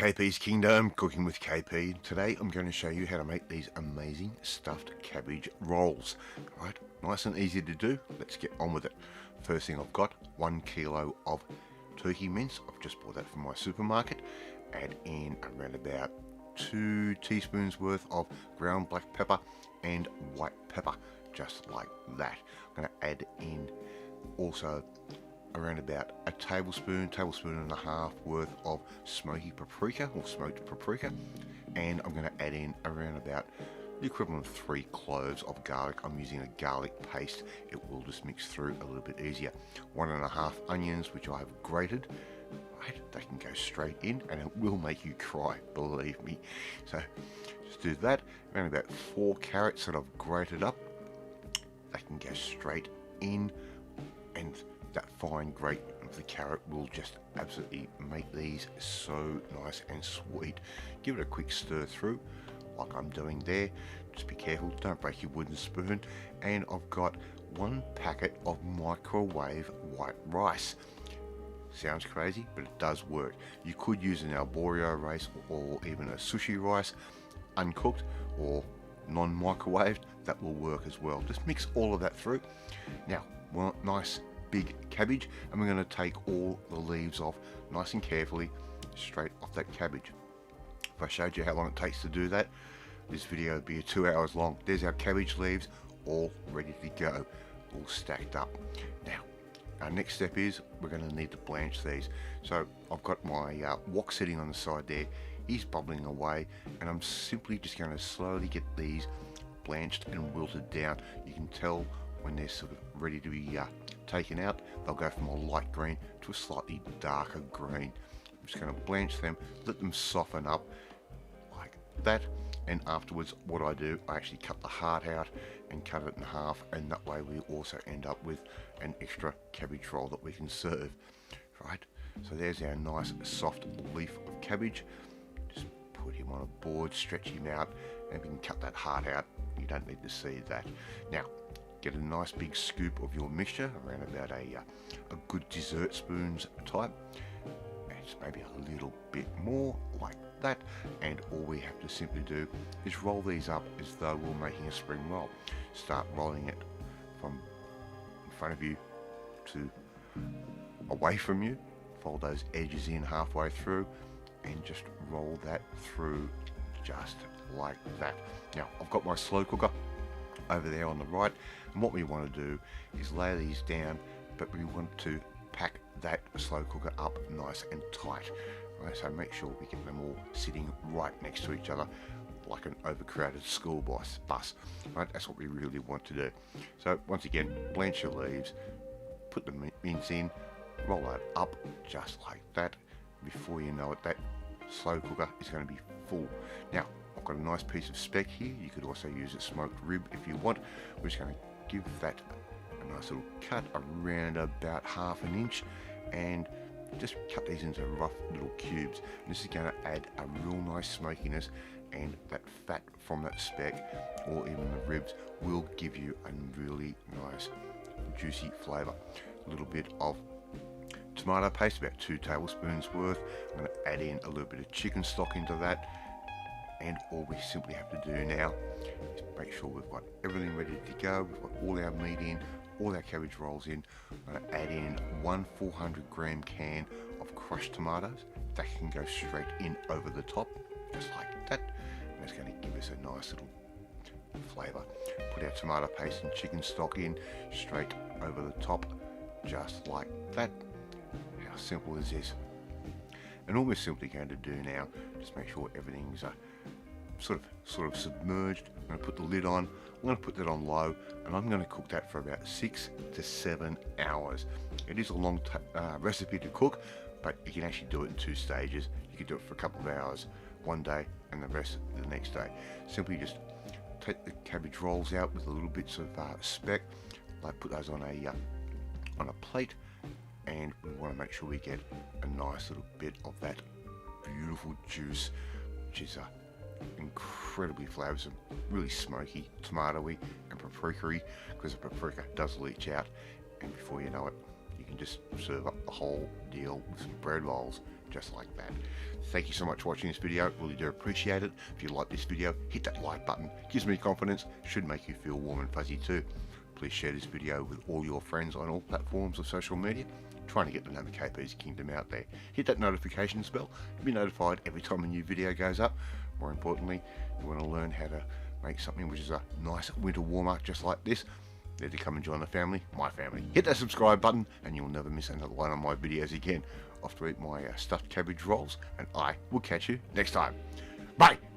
KP's Kingdom, cooking with KP. Today I'm going to show you how to make these amazing stuffed cabbage rolls. Right, nice and easy to do. Let's get on with it. First thing I've got 1 kilo of turkey mince. I've just bought that from my supermarket. Add in around about 2 teaspoons worth of ground black pepper and white pepper, just like that. I'm going to add in also around about a tablespoon and a half worth of smoky paprika or smoked paprika, and I'm going to add in around about the equivalent of 3 cloves of garlic. I'm using a garlic paste. It will just mix through a little bit easier. 1.5 onions, which I have grated. Right, they can go straight in and it will make you cry, believe me. So just do that. Around about 4 carrots that I've grated up. They can go straight in, and that fine grate of the carrot will just absolutely make these so nice and sweet. Give it a quick stir through like I'm doing there. Just be careful, don't break your wooden spoon. And I've got 1 packet of microwave white rice. Sounds crazy, but it does work. You could use an arborio rice or even a sushi rice, uncooked or non-microwaved. That will work as well. Just mix all of that through. Now, nice big cabbage, and we're going to take all the leaves off nice and carefully straight off that cabbage. If I showed you how long it takes to do that, this video would be 2 hours long. There's our cabbage leaves all ready to go, all stacked up. Now our next step is we're going to need to blanch these. So I've got my wok sitting on the side there. He's bubbling away, and I'm simply just going to slowly get these blanched and wilted down. You can tell when they're sort of ready to be taken out, they'll go from a light green to a slightly darker green. I'm just going to blanch them, let them soften up like that, and afterwards what I do, I actually cut the heart out and cut it in half, and that way we also end up with an extra cabbage roll that we can serve. Right, so there's our nice soft leaf of cabbage. Just put him on a board, stretch him out, and we can cut that heart out. You don't need to see that. Now get a nice big scoop of your mixture, around about a good dessert spoon's type, and just maybe a little bit more like that, and all we have to simply do is roll these up as though we're making a spring roll. Start rolling it from in front of you to away from you, fold those edges in halfway through, and just roll that through just like that. Now I've got my slow cooker over there on the right, and what we want to do is lay these down, but we want to pack that slow cooker up nice and tight. Right, so make sure we get them all sitting right next to each other like an overcrowded school bus. Right, that's what we really want to do. So once again, blanch your leaves, put the mince in, roll that up just like that. Before you know it, that slow cooker is going to be full. Now I've got a nice piece of speck here. You could also use a smoked rib if you want. We're just going to give that a nice little cut around about 1/2 inch, and just cut these into rough little cubes. And this is going to add a real nice smokiness, and that fat from that speck or even the ribs will give you a really nice juicy flavour. A little bit of tomato paste, about 2 tablespoons worth. I'm going to add in a little bit of chicken stock into that, and all we simply have to do now is make sure we've got everything ready to go. We've got all our meat in, all our cabbage rolls in. I'm going to add in 1 400 gram can of crushed tomatoes. That can go straight in over the top, just like that, and it's going to give us a nice little flavour. Put our tomato paste and chicken stock in straight over the top, just like that. How simple is this? And all we're simply going to do now, just make sure everything's sort of submerged. I'm going to put the lid on. I'm going to put that on low, and I'm going to cook that for about 6 to 7 hours. It is a long recipe to cook, but you can actually do it in 2 stages. You can do it for a couple of hours one day and the rest the next day. Simply just take the cabbage rolls out with a little bits of speck, like put those on a plate, and we want to make sure we get a nice little bit of that beautiful juice, which is incredibly flavoursome, really smoky, tomatoey and paprika-y, because the paprika does leach out, and before you know it, you can just serve up the whole deal with some bread rolls, just like that. Thank you so much for watching this video, really do appreciate it. If you like this video, hit that like button, gives me confidence, should make you feel warm and fuzzy too. Please share this video with all your friends on all platforms of social media, trying to get the name of KP's Kingdom out there. Hit that notification bell to be notified every time a new video goes up. More importantly, you want to learn how to make something which is a nice winter warmer just like this, there to come and join the family, my family. Hit that subscribe button and you'll never miss another one of my videos again. Off to eat my stuffed cabbage rolls, and I will catch you next time. Bye!